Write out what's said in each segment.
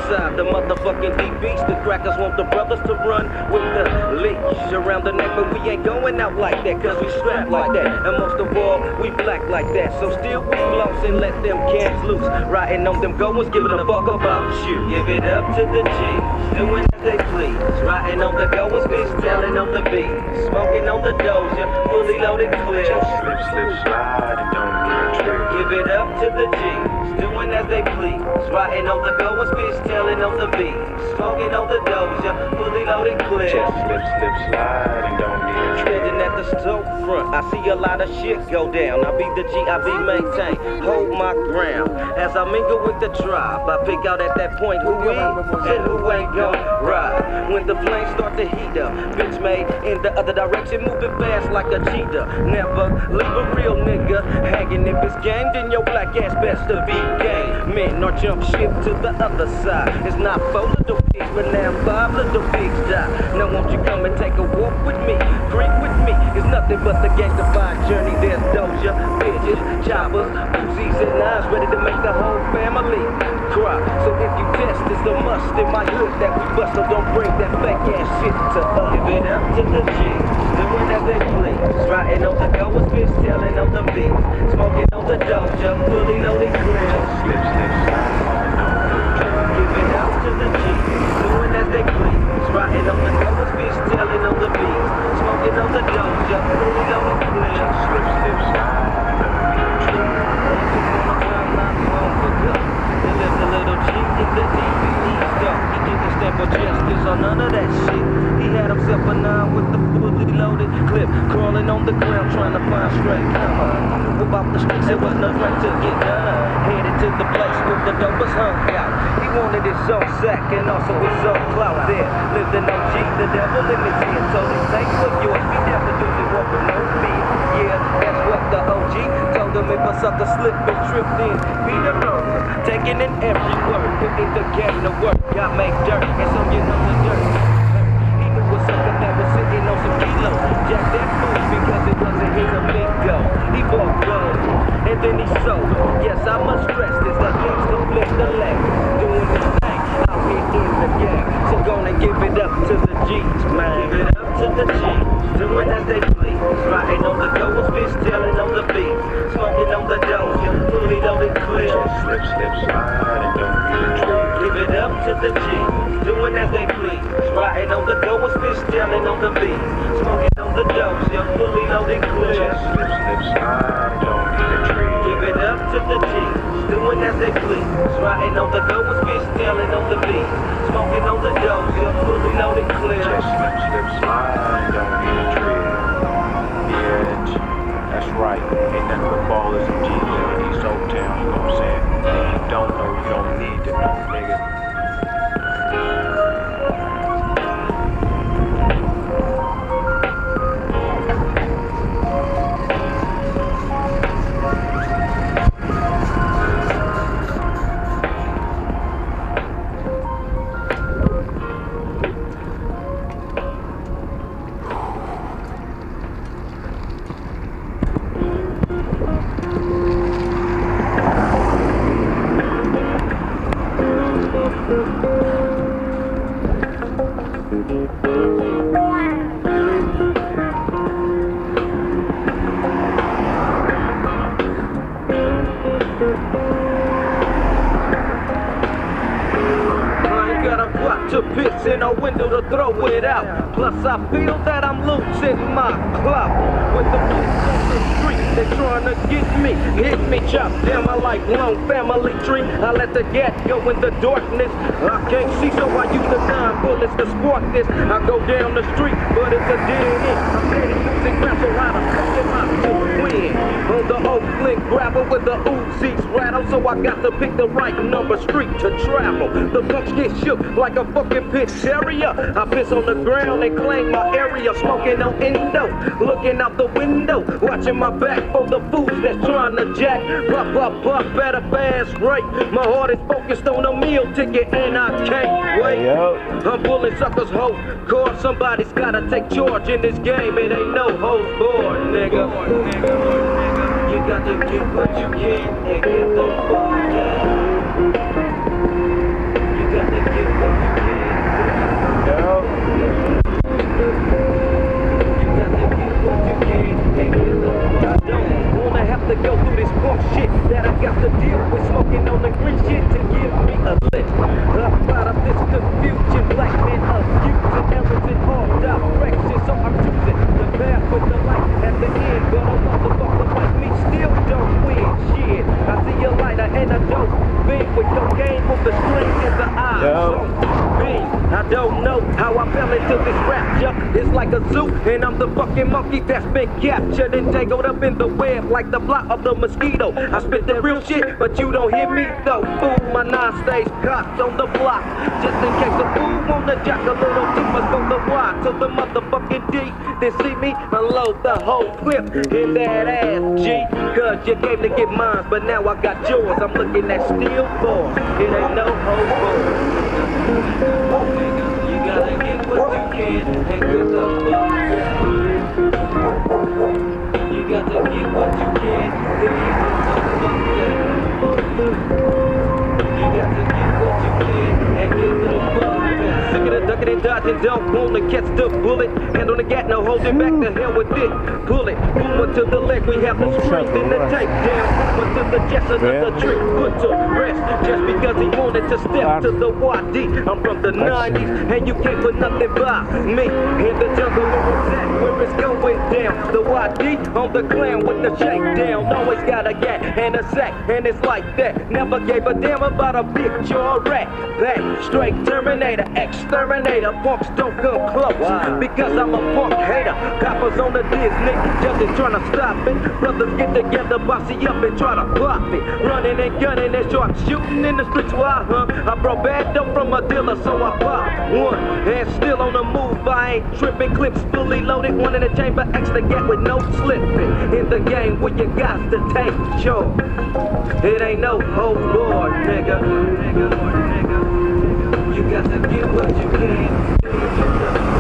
side, the motherfucking DBs. The crackers want the brothers to run with the leash around the neck, but we ain't going out like that, cause we strapped like that. And most of all, we black like that. So still we floss and let them cans loose. Riding on them goers, giving a fuck about you. Give it up to the G's, doing as they please. Riding on the goers, bitch, telling on the beat. Smoking on the doja, fully loaded clear. Slip, slip, slide, and don't get a trick. Give it up to the G's, doing as they please. Riding on the goers, bitch, telling on the beat. Smoking on the doja, fully loaded clear. Just slip, slip, slide, and don't get a trick. Standing at the storefront, I see a lot of shit go down. I be the G, I be maintained, hold my ground. As I mingle with the tribe, I pick out at that point who is and who ain't gon' ride. When the flames start to heat up, bitch made in the other direction, moving fast like a cheetah. Never leave a real nigga hanging. If it's game, then your black ass best to be game. Men or jump ship to the other side. It's not 4 little pigs, but now 5 little pigs die. Now won't you come and take a walk with me? Creep with me. It's nothing but the gangsta-fied journey. There's doja, bitches, choppers, Uzis and knives ready to make the whole family cry. So if you test, it's a must in my hood that we bust. So don't bring that fake ass shit to us. Give it up to the G's, doing as they please. Riding on the goers, bitch, telling on the beats. Smoking on the doja, fully loaded clear. Slip, slip, slide, and don't get a trick. Give it up to the G's, doing as they please. Riding on the goers, bitch, telling on the beats. Smoking on the doja, fully loaded clear. Slip, slip, slide, and don't get a trick. There lives a little G in the DVDs, though. He didn't stand for justice or none of that shit. He had himself a 9 with the fully loaded clip, crawling on the ground trying to find straight cover. About the streets, there was no right to get done. Headed to the place where the dope was hung out. He wanted his own sack and also his own clout there. Lived in OG, the devil in his head. Told him, take what yours, be never do the walk with no fear. Yeah, that's what the OG told him. If a sucker slipped and tripped in, be the rover. Taking in every word, put in the game to work. Got make dirt, and so you know the dirt. He knew a sucker that was sitting on some kilos. Jack that food because it wasn't his amigo. He bought gold, and then he sold. Yes, I must stress this, that gangsta flip the leg. Doing his thing out here in the game. So gonna give it up to the G's, man. Give it up to the G's, doing as they please. Riding on the goers, bitch, telling on the beats. Smoking on the doja, fully loaded clear. Just slip, slip, slide, and don't get a trick. Give it up to the G's, doing as they please. Riding on the goers, bitch, telling on the beats. Smoking on the doja, fully loaded clear. Just slip, slip, slide, and don't get a trick. Give it up to the G's, doing as they please. Riding on the goers, bitch, telling on the beats. Smoking on the doja, fully loaded clear. Just slip, slip, slide, and don't get a trick. Yeah, that's right. Ain't nothing but ballers and G's in East Oak Town, you know what I'm saying? If you don't know, you don't need to know, nigga. To piss in a window to throw it out. Plus I feel that I'm losing my clout. With the police on the street, they trying to get me. Hit me, chop down my lifelong family tree. I let the gat go in the darkness. I can't see, so I use the 9 bullets to spark this. I go down the street, but it's a dead end. I'm steady losing ground, so how the fuck am I to win? On the Oakland gravel with the Uzis rattle, so I got to pick the right number street to travel. The punks get shook like a fucking pizzeria. I piss on the ground and claim my area. Smoking on endo, looking out the window, watching my back for the fools that's trying to jack. Pop at a fast rate. My heart is focused on a meal ticket and I can't wait. I'm pulling suckers hope. Cause somebody's gotta take charge in this game. It ain't no host board, nigga. You got to get what you can and get the fuck out. You got to the screen in the eye. Yo. I don't know how I fell into this rapture. It's like a zoo, and I'm the fucking monkey that's been captured and tangled up in the web like the block of the mosquito. I spit that real shit, but you don't hear me though. Fool, my nine stays cocked on the block, just in case the fool wanna jack a little deeper. Go the Y to the motherfucking D. Then see me unload the whole clip in that ass, G. Cause you came to get mine, but now I got yours. I'm looking at steel bars. It ain't no hope for. You gotta get what you can and good luck. You gotta get what you can. You gotta get what you can and good luck. Sick of the ducking and dodging, don't wanna catch the bullet. Hand on the gat, no holding back, the hell with it. Pull it, move to the leg, we have the strength in the takedown. Move to the chest, another trick, put to rest. Just because he wanted to step to the YD. I'm from the 90s, and you can't put nothing by me. In the jungle where it's going down. The YD on the clan with the shakedown. Always got a gat and a sack, and it's like that. Never gave a damn about a big jaw rat. That straight Terminator, exterminator. Punks don't come close, because I'm a punk hater. Coppers on the Disney, judges trying to stop it. Brothers get together, bossy up and try to pop it. Running and gunning and sharp shooting in the streets where I hung. I brought bad dope from a dealer, so I popped one. And still on the move, I ain't tripping. Clips fully loaded, one in the chamber, extra gat with no slipping. In the game where you got to take charge. It ain't no whole board, nigga. You got to get what you can. You got to get what you can.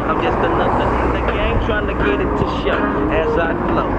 I'm just another in the game trying to get it to show as I flow.